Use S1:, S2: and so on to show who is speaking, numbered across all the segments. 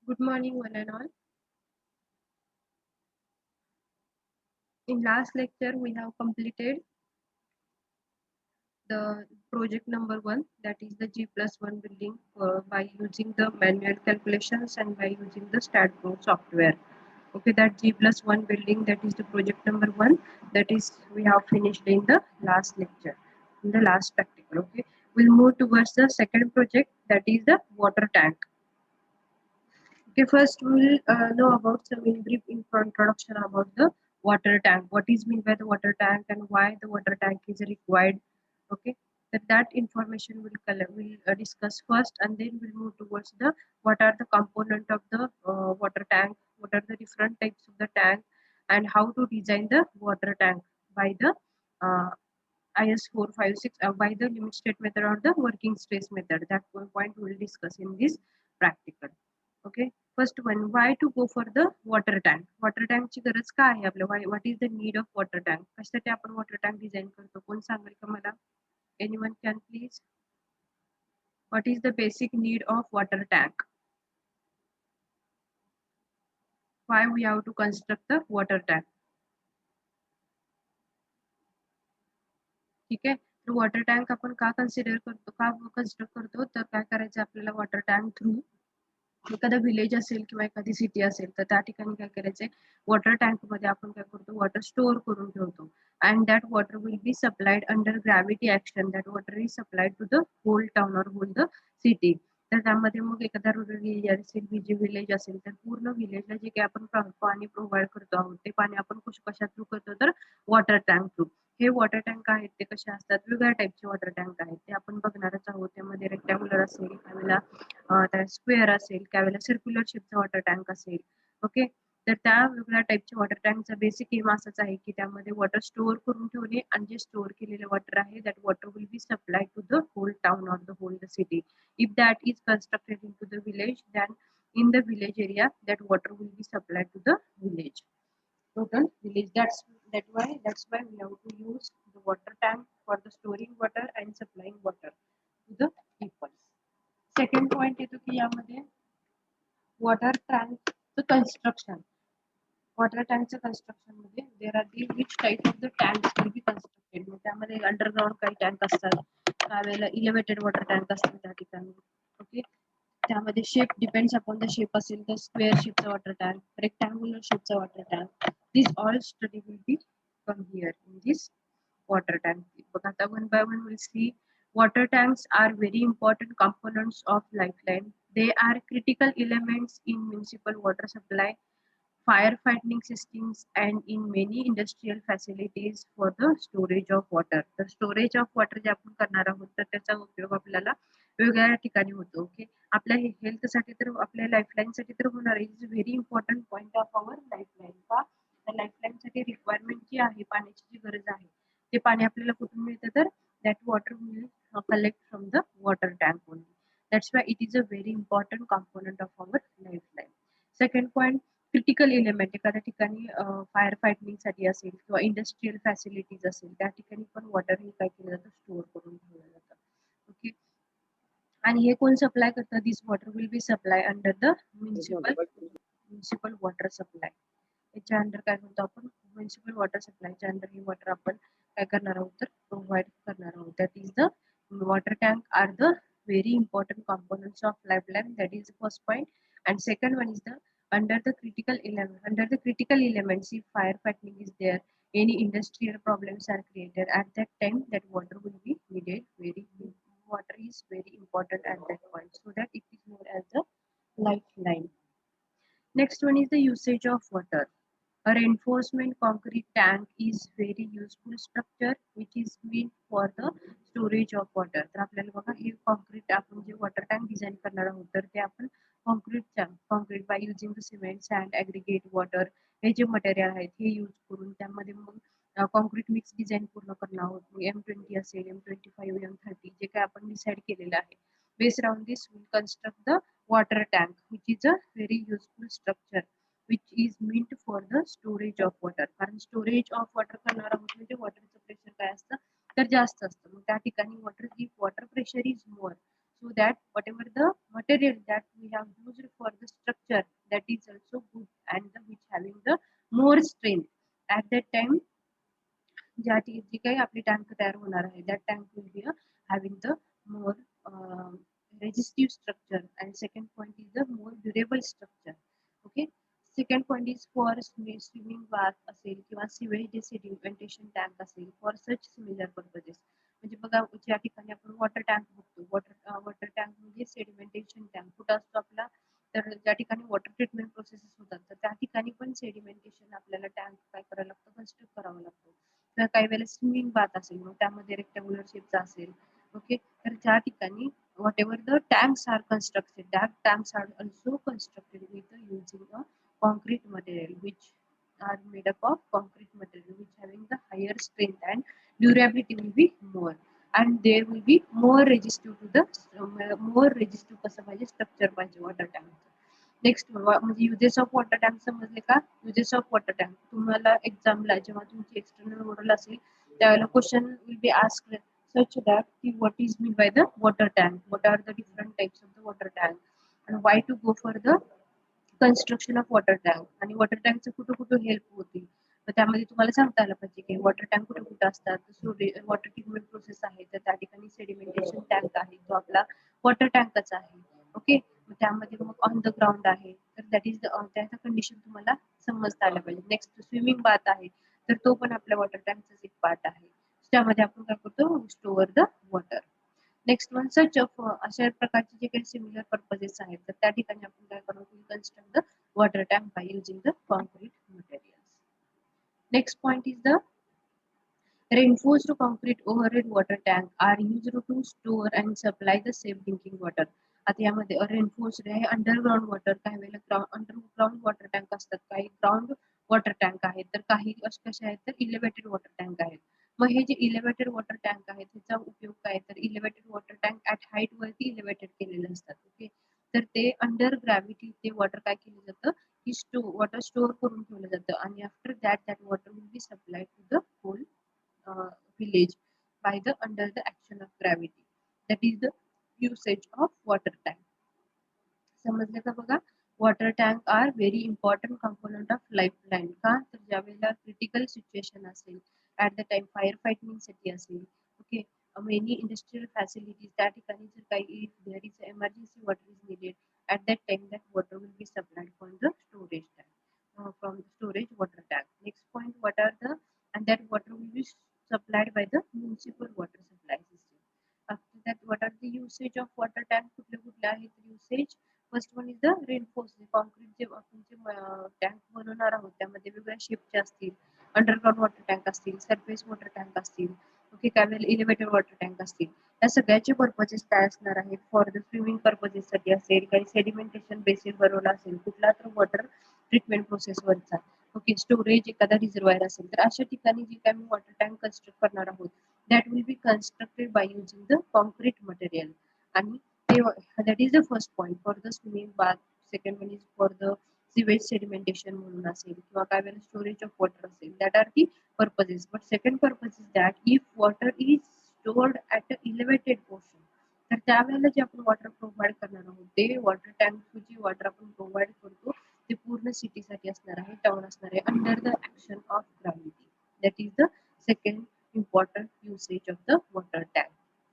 S1: Good morning, one and all. In last lecture, we have completed the project number 1, that is the G+1 building by using the manual calculations and by using the StatPro software. Okay, that G+1 building, that is the project number 1, that is we have finished in the last lecture, in the last practical. Okay, we'll move towards the second project, that is the water tank. Okay, first we'll know about some in brief introduction about the water tank. What is meant by the water tank and why the water tank is required. Okay, that information we'll discuss first, and then we'll move towards the what are the component of the water tank, what are the different types of the tank, and how to design the water tank by the uh, IS 456 by the limit state method or the working stress method. That point we'll discuss in this practical. Okay, first one, why to go for the water tank. Water tank ची गरज काय आहे आपल्या, what is the need of water tank, कशासाठी आपण water tank design करतो, कोण सांगेल का मला? Anyone can please? What is the basic need of water tank? Why we have to construct the water tank? ठीक आहे, तर वॉटर टँक आपण का कन्सिडर करतो, का कन्स्ट्रक्ट करतो, तर काय करायचं आपल्याला वॉटर टँक थ्रू एखादा विलेज असेल किंवा एखादी सिटी असेल तर त्या ठिकाणी काय करायचंय, वॉटर टँक मध्ये आपण काय करतो, वॉटर स्टोअर करून ठेवतो. And that water will be supplied under gravity action. That water is supplied to the whole town or whole the city. तर त्यामध्ये मग एखादा रुरल एरिया असेल, जे विलेज असेल, तर पूर्ण विलेजला जे काही आपण पाणी प्रोव्हाइड करतो आहोत, ते पाणी आपण कशा थ्रू करतो, तर वॉटर टँक थ्रू. हे वॉटर टँक आहेत ते कसे असतात, वेगवेगळ्या टाईपचे वॉटर टँक आहेत, ते आपण बघणारच आहोत. त्यामध्ये रेक्टँग्युलर असेल, त्यावेळेला स्क्वेअर असेल, त्यावेळेला सर्क्युलर शेपचा वॉटर टँक असेल. ओके, तर त्या वेगवेगळ्या टाईपच्या वॉटर टँकचा बेसिक एम असाच आहे की त्यामध्ये वॉटर स्टोअर करून ठेवणे, आणि जे स्टोअर केलेलं वॉटर आहे that water will be supply to the whole town or the whole the city. If that is constructed in to the village, then in the village area that water will be supplied to the village, total village. That's why we have to use the water tank for the storing water and supplying water to the people. Second point येतो की यामध्ये water tank construction. Water टँकचं construction मध्ये there are the which type of the tanks will be constructed. मग त्यामध्ये underground काही tank असतात, त्यावेळेला इलेव्हेटेड वॉटर टँक असतात त्या ठिकाणी. ओके, त्यामध्ये shape depends upon the shape असेल तर स्क्वेअर शेपचा वॉटर टँक, रेक्टँग्युलर शेपचा water tank. This all study will be come here in this water tank. बघा आता one by one we'll see. Water tanks are very important components of lifeline. They are critical elements in municipal water supply, firefighting systems, and in many industrial facilities for the storage of water. तर storage of water जे आपण करणार आहोत तर त्याचा उपयोग आपल्याला वेगवेगळ्या ठिकाणी होतो. ओके, आपल्या हेल्थसाठी तर आपल्या लाईफलाईनसाठी तर होणार, is very important point of our lifeline. का तर लाईफलाईनसाठी रिक्वायरमेंट जी आहे, पाण्याची जी गरज आहे, ते पाणी आपल्याला कुठून मिळतं, तर that water will collect from the water tank only. That's why it is a very important component of our lifeline. Second point, critical element. एखाद्या ठिकाणी फायर फायटिंग साठी असेल किंवा इंडस्ट्रियल फॅसिलिटीज असेल, त्या ठिकाणी पण वॉटर हे काय केलं जातं, स्टोअर करून ठेवलं जातं. ओके, आणि हे कोण सप्लाय करतं, this water will be supply under the municipal water supply. याच्या अंडर काय म्हणतो आपण, म्युन्सिपल वॉटर सप्लायच्या अंडर हे वॉटर आपण काय करणार आहोत, तर प्रोव्हाइड करणार आहोत. That is the water tank are the very important components of lifeline. That is the first point. And second one is the under the critical elements, if firefighting is there, any industrial problems are created, at that time that water will be needed. Water is very important at that point, so that it is known as the lifeline. Next one is the usage of water. A reinforcement concrete tank is very useful structure which is meant for the storage of water. तर आपल्याला बघा हे concrete आपण जे water tank design करणार आहोत तर ते आपण concrete by using the cement, sand, aggregate, water हे जे मटेरियल आहेत हे यूज करून त्यामध्ये मग कॉन्क्रीट मिक्स डिझाईन पूर्ण करणार आहोत. मग M20 असेल, M25, M30 जे काय आपण डिसाईड केलेलं आहे. Based around this, we construct the water tank, which is a very useful structure, which is meant for the storage of water. कारण स्टोरेज ऑफ वॉटर करणार आहोत म्हणजे वॉटरचं प्रेशर काय असतं, तर जास्त असतं. मग त्या ठिकाणी water, if water pressure is more, so that whatever the material that we have used for the structure, that is also good and which having the more strength. At that time जी काही आपली tank तयार होणार आहे, that tank will be having the more uh, resistive structure, and second point is the more durable structure. Okay. Second point is for swimming bath असेल किंवा sewage sedimentation tank असेल, for such similar purposes. म्हणजे बघा ज्या ठिकाणी आपण water tank बघतो, water tank म्हणजे सेडिमेंटेशन टँक कुठं असतो आपला, तर ज्या ठिकाणी वॉटर ट्रीटमेंट प्रोसेसेस होतात तर त्या ठिकाणी पण सेडिमेंटेशन आपल्याला टँक काय करायला लागतं, कन्स्ट्रक्ट करावं लागतं. तर काही वेळेला स्विमिंग बाथ असेल, मग त्यामध्ये रेक्टँग्युलर शेपचा असेल. ओके. तर त्या ठिकाणी whatever the tanks are constructed, that tanks are also constructed with using a concrete material, which are made up of concrete material, which having the higher strength and durability will be more, and they will be more resistive to the more resistive कसं पाहिजे structure पाहिजे water tank. Next म्हणजे uses of water tank समजले का. Uses of water tank तुम्हाला एक्झामला जेव्हा तुमची external oral असेल त्यावेळेला question will be asked such that what is meant by the water tank, what are the different types of the water tank, and why to go for the construction of water tank, आणि water टँकचं कुठं कुठं help होती. तर त्यामध्ये तुम्हाला सांगता आलं पाहिजे की वॉटर टँक कुठं कुठं असतात. वॉटर ट्रीटमेंट प्रोसेस आहे तर त्या ठिकाणी सेडिमेंटेशन टँक आहे जो आपला वॉटर टँकच आहे. ओके. त्यामध्ये मग ऑन द ग्राउंड आहे तर दॅट इज त्याचं कंडिशन तुम्हाला समजता आलं पाहिजे. नेक्स्ट स्विमिंग बाथ आहे तर तो पण आपल्या वॉटर टँकचाच एक पार्ट आहे. त्यामध्ये आपण काय करतो, store the water. Next one such अशा प्रकारचे जे काही सिमिलर पर्पजेस आहेत तर त्या ठिकाणी आपण काय करतो, construct the water tank bye using the concrete materials. Next point is the reinforced concrete overhead water tank are used to store and supply the safe drinking water. आता यामध्ये रेनफोर्स्ड आहे अंडरग्राउंड वॉटर, काही वेळेला underground water tank असतात, काही ground water tank आहेत, तर काही कसे आहेत तर इलेव्हेटेड वॉटर टँक आहेत. मग हे जे इलेव्हेटेड वॉटर टँक आहेत त्याचा उपयोग काय, तर इलेव्हेटेड वॉटर टँक ऍट हाईट वरती इलेव्हेटेड केलेले असतात. ओके. तर ते अंडर ग्रॅव्हिटी ते वॉटर काय केलं जातं की वॉटर स्टोअर करून ठेवलं जातं, आणि after that water will be supply to the whole village by the under the action of gravity. That is the usage of water tank. समजलं का बघा. Water tank are very important component of lifeline. का तर ज्यावेळेला critical situation असेल, at the time fire fighting साठी असेल, okay, many industrial facilities त्या ठिकाणी जर काही there is emergency water is needed, at that time that water will be supplied from the storage tank, from the storage water tank. Next point, what are the, and that water will be supplied by the municipal water supply system. After that, what are the usage of water tank, कुठले कुठले आहेत usage. First one is the reinforce concrete. जे आपण जे tank बनवणार आहोत त्यामध्ये वेगवेगळ्या शेपचे असतील, अंडरग्राउंड वॉटर टँक असतील, सरफेस वॉटर टँक असतील, ओके, काय वेळेला इलेव्हेटेड वॉटर टँक असतील. या सगळ्याचे पर्पजेस काय असणार आहेत, फॉर द स्विमिंग पर्पजेस साठी असेल, काही सेडिमेंटेशन बेसिस बनवला असेल, कुठला तर वॉटर ट्रीटमेंट प्रोसेसवरचा, ओके, स्टोरेज एखादा रिझर्वायर असेल, तर अशा ठिकाणी जे काय मी वॉटर टँक कन्स्ट्रक्ट करणार आहोत that will be constructed bye using the concrete material. आणि that is the first point for the swimming bath. Second one is for the sewage sedimentation म्हणून असेल किंवा काय वेळेला स्टोरेज ऑफ वॉटर असेल, that are the purposes. But second purpose is that if water is stored at a elevated portion, तर त्यावेळेला जे आपण वॉटर प्रोव्हाइड करणार आहोत ते वॉटर टँक जे वॉटर आपण प्रोव्हाइड करतो ते पूर्ण सिटीसाठी असणार आहे, टाउन असणार आहे, under the action of gravity. That is the second important usage of the water tank.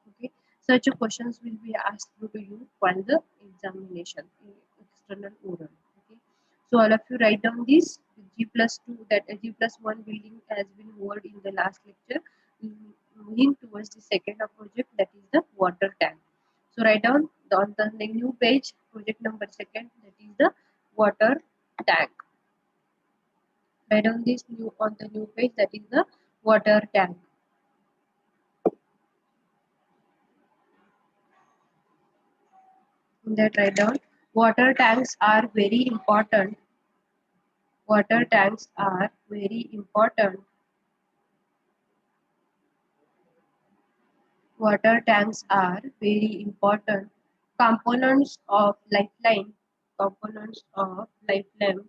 S1: Okay. Such questions will be asked to you while the examination in external oral. Okay. So all of you write down this G+2, that G+1 building has been word in the last lecture, moving towards the second of project, that is the water tank. So write down on the new page project number second, that is the water tank. Write down this new on the new page, that is the water tank. That write down water tanks are very important. Water tanks are very important. Water tanks are very important components of lifeline. Components of lifeline.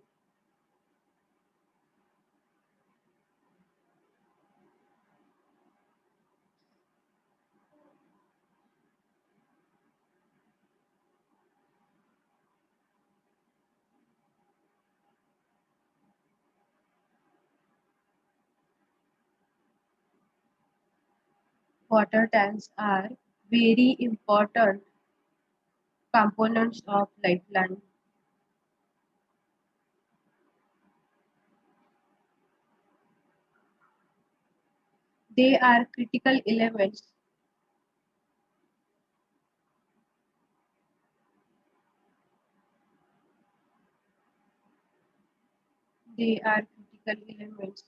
S1: Water tanks are very important components of lifeline. They are critical elements. They are critical elements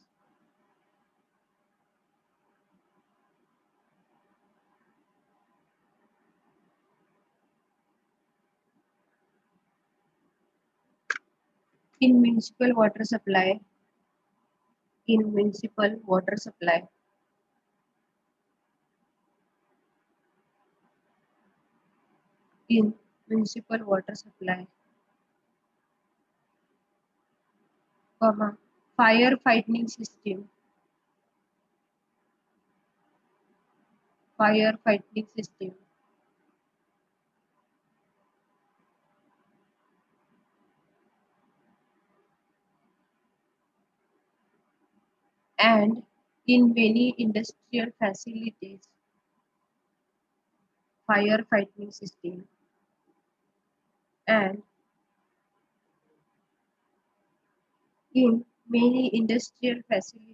S1: in municipal water supply. In municipal water supply. In municipal water supply, comma, fire fighting system, fire fighting system, and in many industrial facilities, fire fighting system, and in many industrial facilities.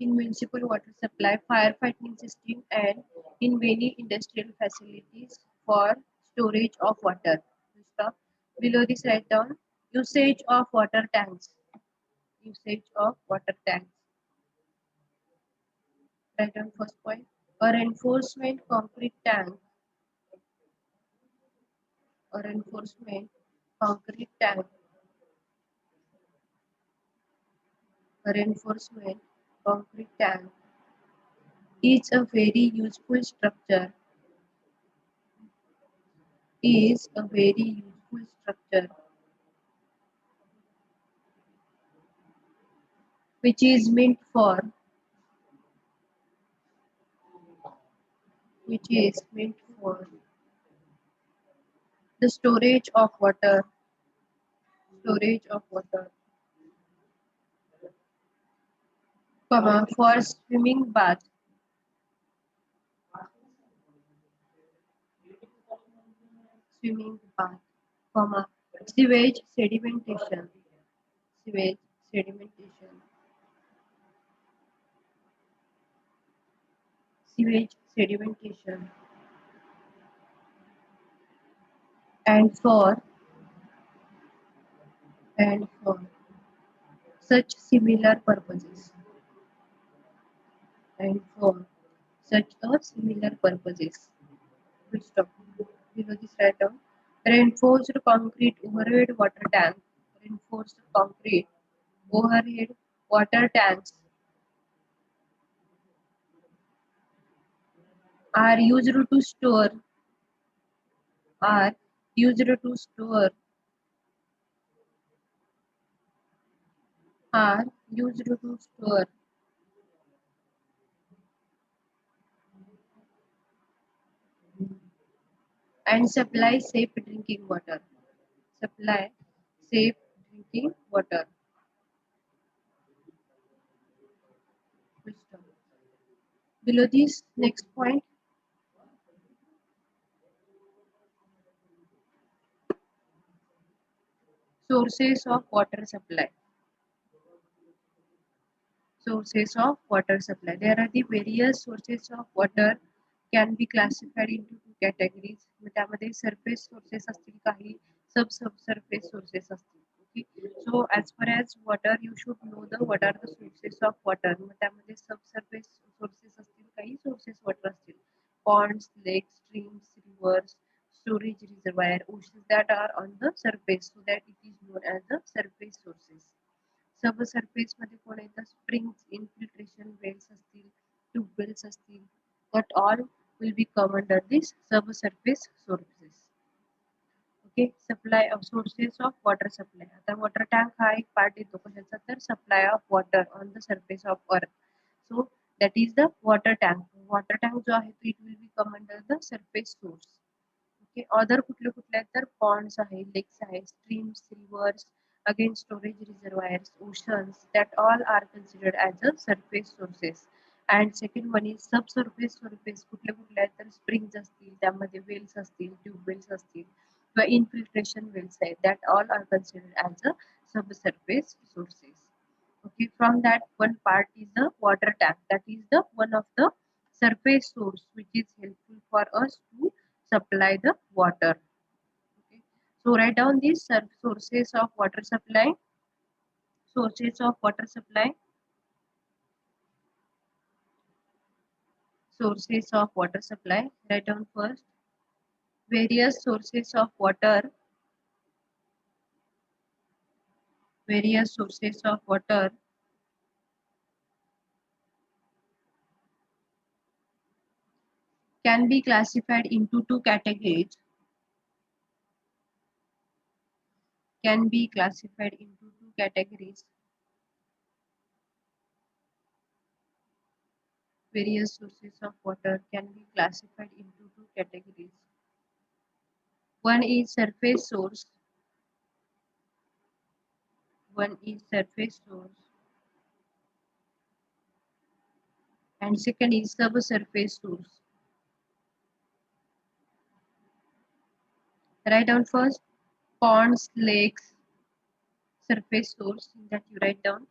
S1: In municipal water supply, firefighting system, and in many industrial facilities for storage of water. Stop. Below this, write down usage of water tanks. Usage of water tanks. Write down first point. A reinforcement concrete tank. A reinforcement concrete tank. A reinforcement concrete tank is a very useful structure. Is a very useful structure which is meant for which is meant for the storage of water, comma, for swimming bath, swimming bath, comma, sewage sedimentation, sewage sedimentation, sewage sedimentation, and for such similar purposes, and for such a similar purposes. Full stop. Below this write down reinforced concrete overhead water tank. Reinforced concrete overhead water tanks are used to store are used to store are used to store and supply safe drinking water. Supply safe drinking water. Full stop. Below this next point, sources of water supply. Sources of water supply. There are the various sources of water can be classified into two categories. त्यामध्ये surface sources असतील काही subsurface sources असतील. Okay. So as far as water, you should know the what are the sources of water. मग त्यामध्ये subsurface sources असतील काही sources water असतील. Ponds, lakes, streams, rivers, storage reservoir, oceans that are on the surface, so that it is known as the surface sources. Subsurface मध्ये कोण येतं springs infiltration Wales असतील tube wells असतील but all will be come under this subsurface sources. Okay. Supply of sources of water supply. आता water tank हा एक part येतो कशाचा, तर supply of water on the surface of earth. So that is the water tank. Water tank जो आहे तो it will be come under the surface source. Okay. Other कुठले कुठले आहेत तर पॉन्ड्स आहे, लेक्स आहे, streams, rivers, again storage reservoirs, oceans, that all are considered as a surface sources. And second one is सब सरफेस. सरफेस कुठले कुठले आहेत तर स्प्रिंग्स असतील, त्यामध्ये वेल्स असतील, ट्यूब वेल्स असतील किंवा इनफिल्ट्रेशन वेल्स आहेत, that all are considered as a subsurface sources. Okay, from that one part is the water tank, that is the one of the surface source which is helpful for us to supply the water. Okay, so write down these sources of water supply. Sources of water supply. Sources of water supply. Write down first various sources of water. Various sources of water can be classified into two categories. Can be classified into two categories. Various sources of water can be classified into two categories. One is surface source. One is surface source. And second is subsurface source. Write down first ponds, lakes, surface source. That you write down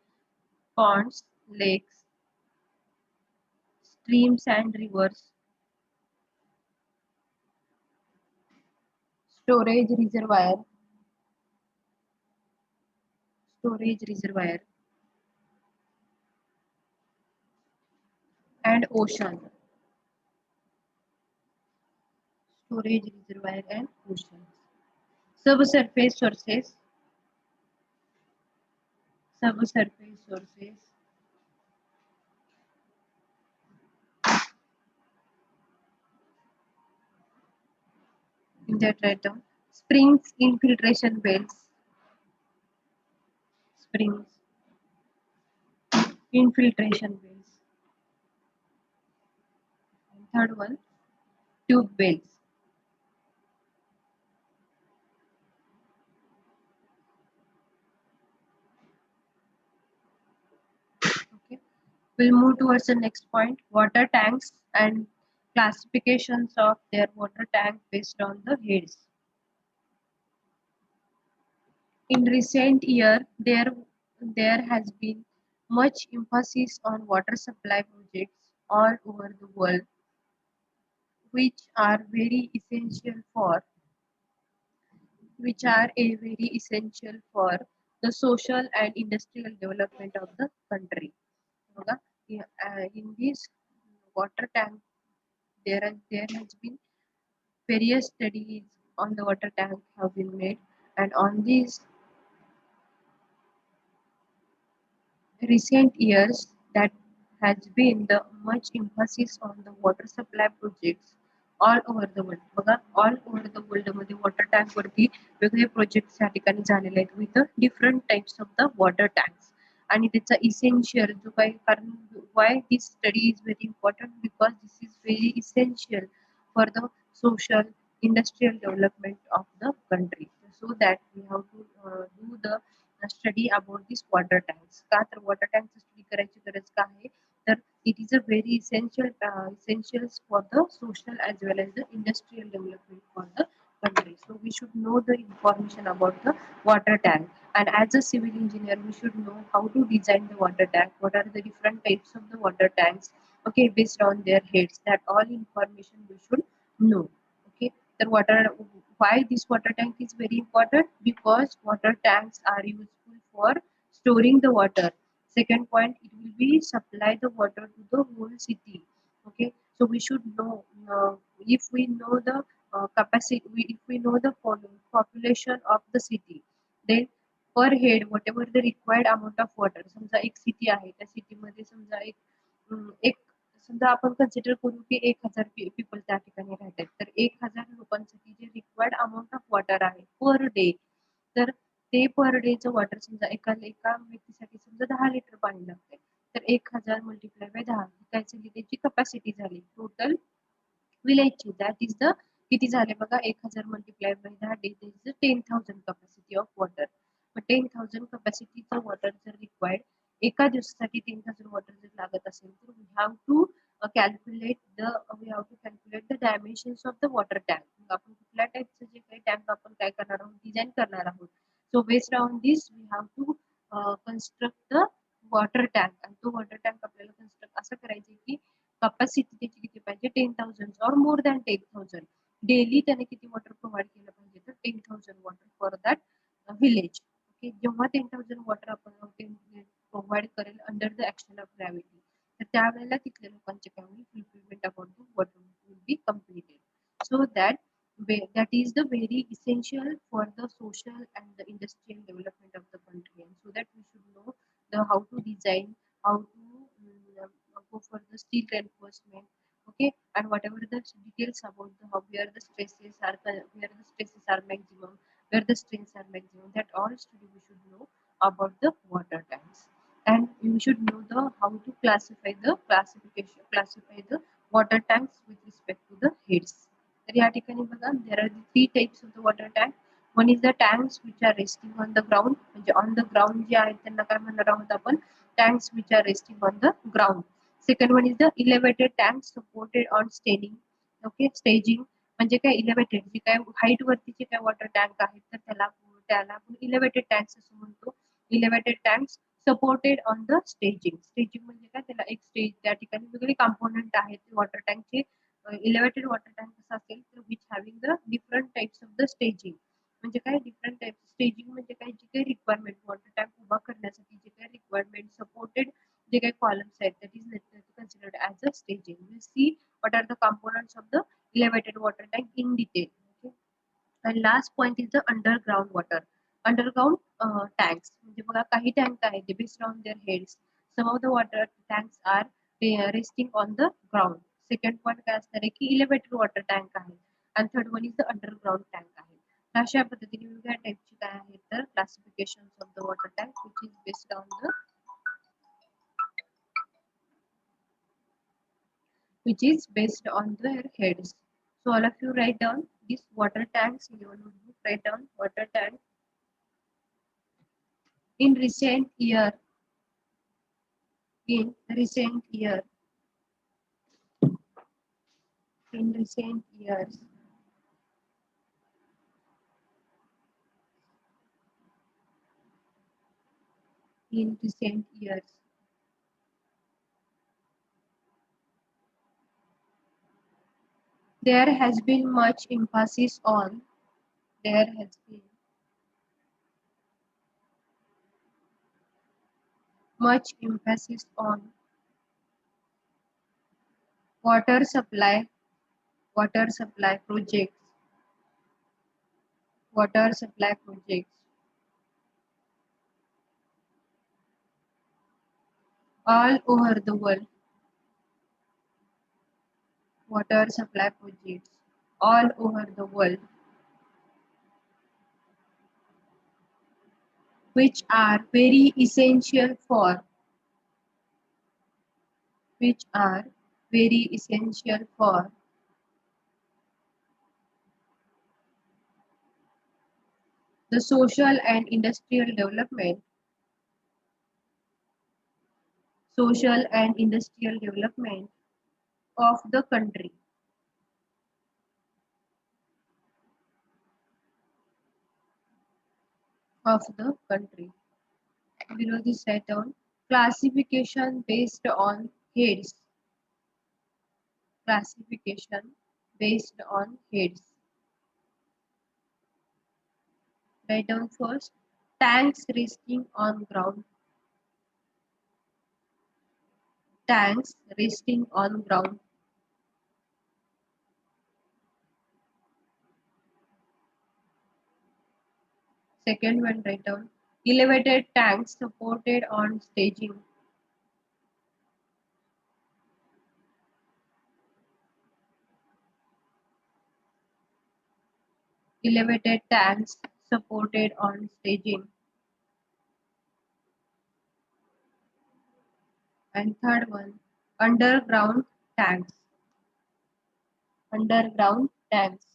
S1: ponds, lakes, streams and rivers, storage reservoir, storage reservoir, and ocean. Storage reservoir and oceans. Subsurface sources. Subsurface sources. In that write down springs, infiltration wells. Springs, infiltration wells. And third one, tube wells. Okay, we'll move towards the next point, water tanks and classifications of their water tank based on the heads. In recent year, there has been much emphasis on water supply projects all over the world, which are very essential for which are a very essential for the social and industrial development of the country. बघा, in this water tank, there has been various studies on the water tank have been made, and on these recent years that has been the much emphasis on the water supply projects all over the world. बघा, all over the world मध्ये water tank वरती वेगवेगळे projects या ठिकाणी झालेले आहेत with different types of the water tanks. आणि त्याचा इसेन्शियल जो काही कारण why this study is very important, because this is very essential for the social industrial development of the country, so that we have to do the study about these water tanks. का तर water tank study करायची गरज का आहे, तर it is a very essentials for the social as well as the industrial development for the country. So we should know the information about the water tank, and as a civil engineer we should know how to design the water tank, what are the different types of the water tanks, okay, based on their heads. That all information we should know. Okay, the water, why this water tank is very important, because water tanks are useful for storing the water. Second point, it will be supply the water to the whole city. Okay, so we should know, if we know the capacity, if we know the population of the city, then per head whatever the required amount of water, समजा एक city आहे, त्या city मध्ये समजा एक समजा आपण consider करू की 1000 पीपल त्या ठिकाणी राहतात, तर 1000 लोकांसाठी जे रिक्वायर्ड अमाऊंट ऑफ वॉटर आहे पर डे, तर ते पर डेचं वॉटर समजा एका एका व्यक्तीसाठी समजा 10 लिटर पाणी लागते, तर 1000 मल्टिप्लाय बाय 10 काय झाली त्याची कपॅसिटी झाली टोटल विलेजची. दॅट इज द किती झाले बघा, 1000 multiply by 10 days is the 10,000 capacity of water. मग 10,000 कपॅसिटीचं वॉटर जर रिक्वायर्ड एका दिवसासाठी 10,000 वॉटर जर लागत असेल तर we have to calculate the dimensions of the water tank. आपण कुठल्या टाईपचं जे काही टँक आपण काय करणार आहोत, डिझाईन करणार आहोत. So based on this we have to construct the water tank. आणि तो वॉटर टँक आपल्याला कन्स्ट्रक्ट असं करायचे की कपॅसिटी त्याची किती पाहिजे, 10,000 और मोर दॅन 10,000. डेली त्याने किती वॉटर प्रोव्हाइड केलं पाहिजे, तर 10,000 water for that village. Okay, जेव्हा 10,000 वॉटर आपण प्रोव्हाइड करेल under the action of gravity, तर त्यावेळेला तिथल्या लोकांचे काय होईल, fulfilment about the water will B completed. So that is the very essential for the social and the industrial development of the country, and so that we should know the how to design, how to go for the steel reinforcement. Okay, and whatever the details about the how where the stresses are maximum, where the strains are maximum, that all study we should know about the water tanks. And you should know the how to classify the water tanks with respect to the heads. तर या ठिकाणी बघा, there are three types of the water tank. One is the tanks which are resting on the ground, म्हणजे on the ground जे आहेत त्यांना काय म्हणणार आहोत आपण, tanks which are resting on the ground. Second one is the elevated tank supported on staining. Okay, staging म्हणजे काय, इलेव्हेटेड जे काय हाईट वरतीचे काय वॉटर टँक आहेत तर त्याला त्याला आपण इलेव्हेटेड टँक्स असं म्हणतो. Elevated tanks supported on the staging. Staging म्हणजे काय, त्याला एक स्टेज त्या ठिकाणी वेगळे कंपोनंट आहेत वॉटर टँकचे. इलेव्हेटेड वॉटर टँक कसं असेल तर which having the different types of the staging. म्हणजे काय, डिफरंट टाइप्स स्टेजिंग म्हणजे काय, जी काही रिक्वायरमेंट वॉटर टँक उभा करण्यासाठी जे काही रिक्वायरमेंट सपोर्टेड जे काही कॉलम्स आहेत that is considered as a staging. Will see what are the components of the elevated water tank in detail. Okay, and last point is the underground water. Underground tanks म्हणजे बघा, काही tank आहेत they based on their heads. Some of the water tanks are resting on the ground. Second point काय असणार आहे की इलेव्हेटेड water tank आहे. आणि third one is the underground tank आहे. अशा पद्धतीने वेगवेगळ्या टाईपची काय आहे तर classification of the water tank which is based on the which is based on their heads. So all of you write down these water tanks in your notebook. Write down water tank. In recent year, in recent year, in recent years, in recent years, there has been much emphasis on. There has been much emphasis on water supply, water supply projects, water supply projects all over the world. Water supply projects all over the world, which are very essential for, which are very essential for the social and industrial development, social and industrial development of the country, of the country. Below this write down classification based on heads, classification based on heads. Write down first tanks resting on ground, tanks resting on ground. Second one, write down elevated tanks supported on staging, elevated tanks supported on staging. And third one, underground tanks. Underground tanks.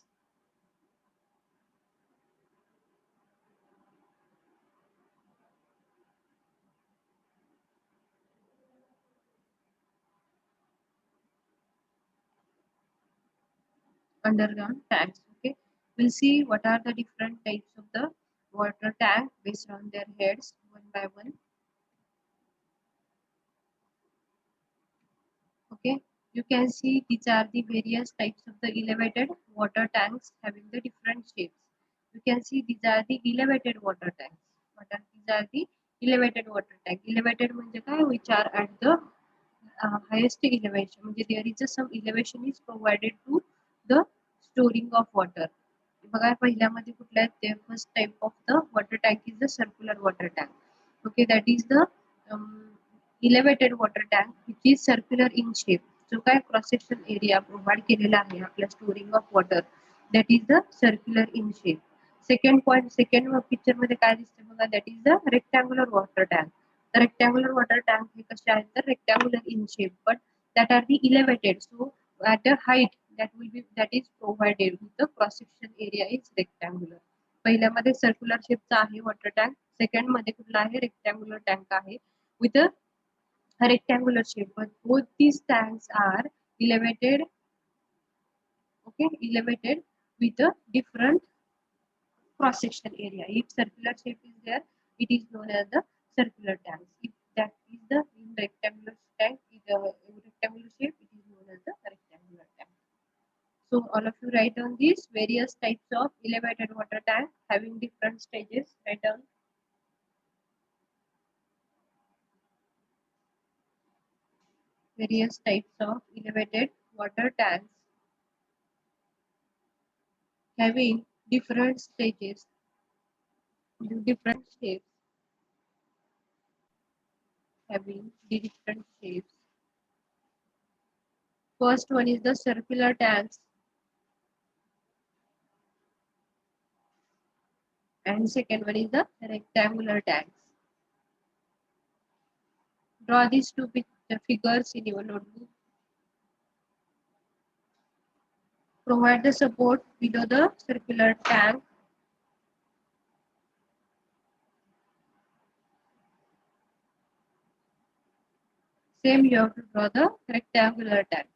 S1: Underground tanks. Okay, we'll see what are the different types of the water tank based on their heads one by one. Okay, you can see these are the various types of the elevated water tanks having the different shapes. You can see these are the elevated water tanks. These are the elevated water tank. Elevated म्हणजे काय, which are at the highest elevation. म्हणजे there is some elevation is provided to the storing of water. बघा पहिल्यामध्ये कुठल्या आहेत ते, first type of the water tank is the circular water tank. Okay, that is the elevated water tank which is circular in shape. जो काय cross section area provide केलेला आहे आपल्या storing of water, that is the circular in shape. Second point, second picture मध्ये काय दिसते बघा, that is the rectangular water tank. तर रेक्टँग्युलर वॉटर टँक हे कसे आहेत तर rectangular in shape, but that are the elevated. So at a height that is provided with the cross section area is rectangular. पहिल्यामध्ये circular शेपचा आहे water tank, second मध्ये कुठला आहे रेक्टँग्युलर टँक आहे with a rectangular shape, but both these tanks are elevated. Okay, elevated with a different cross section area. If circular shape is there, it is known as the circular tanks. If that is the in rectangular tank, in rectangular shape, it is known as the rectangular tank. So all of you write down these various types of elevated water tank having different stages. Write down various types of elevated water tanks having different stages, different shapes, having the different shapes. First one is the circular tanks, and second one is the rectangular tanks. Draw these two figures in your notebook. Provide the support below the circular tank. Same, you have to draw the rectangular tanks.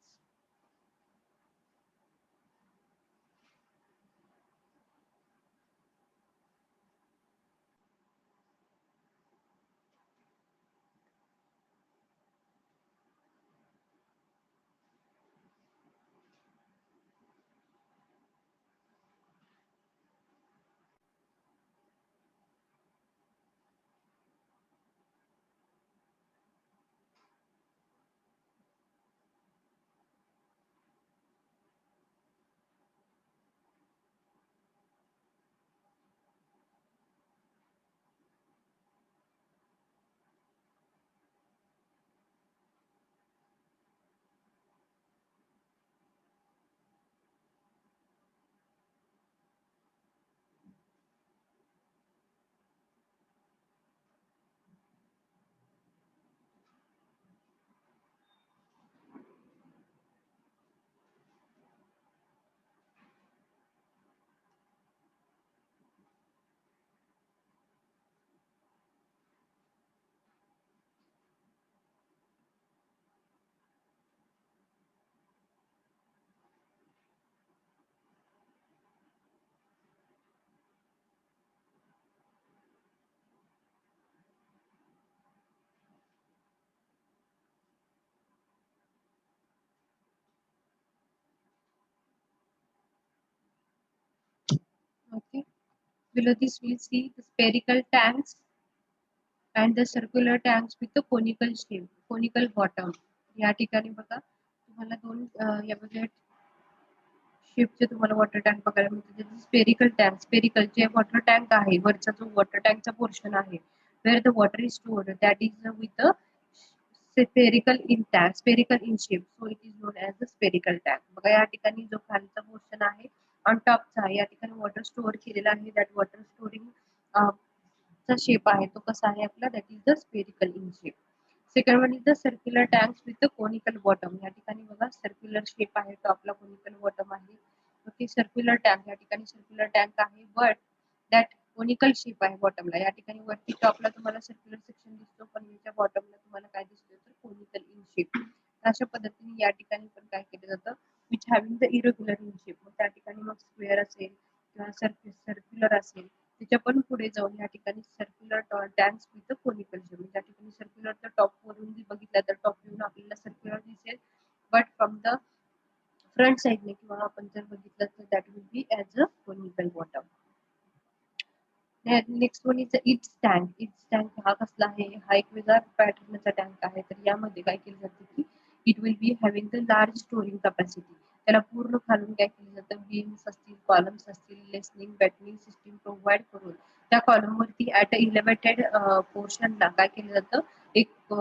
S1: Okay. Below this, we'll see the spherical tanks and the circular tanks with the conical shape, conical bottom. या ठिकाणी बघा तुम्हाला दोन यामध्ये शेपचे तुम्हाला water tank बघायला मिळते. Spherical tank, spherical जे वॉटर टँक आहे, वरचा जो वॉटर टँकचा पोर्शन आहे, where the water is stored, that is with the spherical in tank, spherical in shape, so it is known as the spherical tank. बघा या ठिकाणी जो खालचा पोर्शन आहे ऑन टॉपचा या ठिकाणी वॉटर स्टोअर केलेला आहे. दॅट वॉटर स्टोरिंग चा शेप आहे तो कसा आहे आपला, that is the spherical in shape. Second one is the circular tanks with the conical bottom. या ठिकाणी बघा सर्क्युलर शेप आहे, टॉपला कोनिकल बॉटम आहे. ओके, सर्क्युलर टँक, या ठिकाणी सर्क्युलर टँक आहे बट दॅट कोनिकल शेप आहे बॉटमला. या ठिकाणी वरती टॉपला तुम्हाला सर्क्युलर सेक्शन दिसतो पण याच्या बॉटमला तुम्हाला काय दिसतो तर कोनिकल इन शेप. अशा पद्धतीने या ठिकाणी पण काय केलं जातं, which having the irregular in shape. मग त्या ठिकाणी मग स्क्वेअर असेल किंवा सर्क्युलर असेल, त्याच्या पण पुढे जाऊन या ठिकाणी circular tanks with conical shape. त्या ठिकाणी सर्क्युलरचा टॉप वरून जर बघितलं तर टॉप व्ह्यून आपल्याला सर्क्युलर दिसेल बट फ्रॉम द फ्रंट साइडने किंवा आपण जर बघितलं तर that will be as a conical bottom. Next one is it's tank. It's tank हा कसला आहे, हा एक वेगळा पॅटर्नचा टँक आहे. तर यामध्ये काय केलं जातं की it will B having the large storing capacity. त्याला पूर्ण खालून काय केलं जातं, बीम्स असतील, कॉलम्स असतील, लेसनिंग बॅटनिंग सिस्टीम प्रोव्हाइड करून त्या कॉलमवरती ऍट इलेव्हेटेड पोर्शनला काय केलं जातं, एक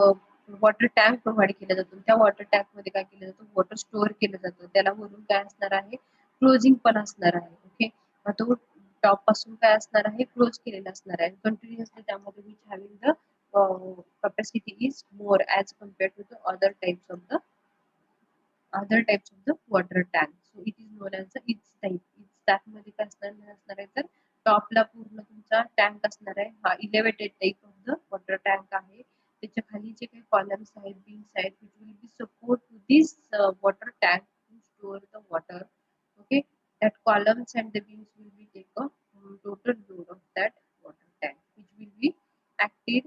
S1: वॉटर टँक प्रोव्हाइड केला जातो. त्या वॉटर टँक मध्ये काय केलं जातं, वॉटर स्टोअर केलं जातं. त्याला वरून काय असणार आहे, क्लोजिंग पण असणार आहे. ओके, तो टॉप पासून काय असणार आहे, क्लोज केलेला असणार आहे कंटिन्युअसली. त्यामध्ये which having the capacity is more as compared to the other types of the water tank. So it is known as the its type. its type मध्ये काय असणार आहे तर टॉपला पूर्ण तुमचा टँक असणार आहे. हा elevated type of the water tank आहे. त्याच्या खाली जे काही कॉलम्स आहेत, बीम्स आहेत, which will be support to this water tank to store the water. Okay, that columns and the beams will be take a total load of that water tank, which will be acted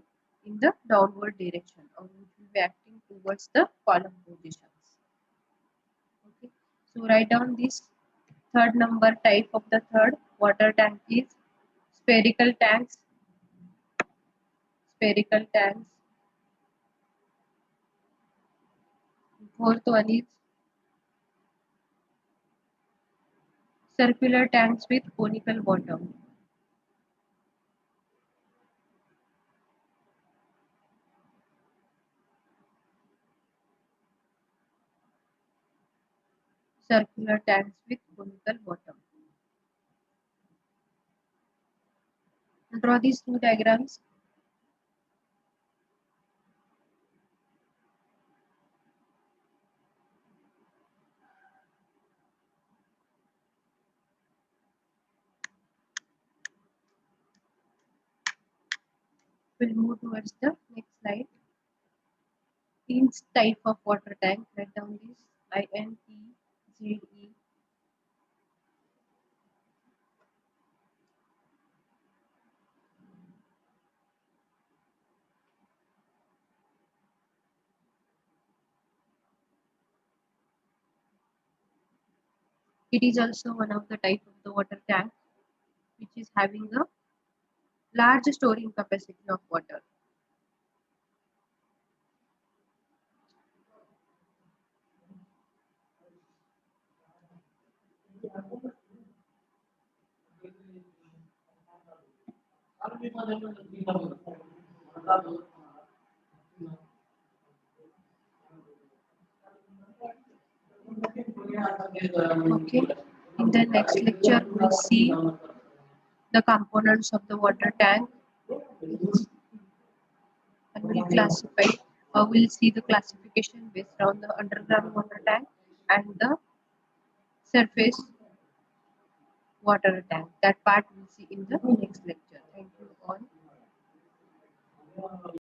S1: in the downward direction or which will be acting towards the column positions. Okay, so write down this third number type of the third water tank is spherical tanks. Spherical tanks. Fourth one is circular tanks with conical bottom. Circular tanks with conical bottom. Draw these two diagrams. We'll move towards the next slide. Each type of water tank. Write down this INTZE. It is also one of the type of the water tank which is having a large storing capacity of water. Okay, in the next lecture we'll see the components of the water tank and we'll classify we'll see the classification based on the underground water tank and the surface water tank. That part we'll see in the next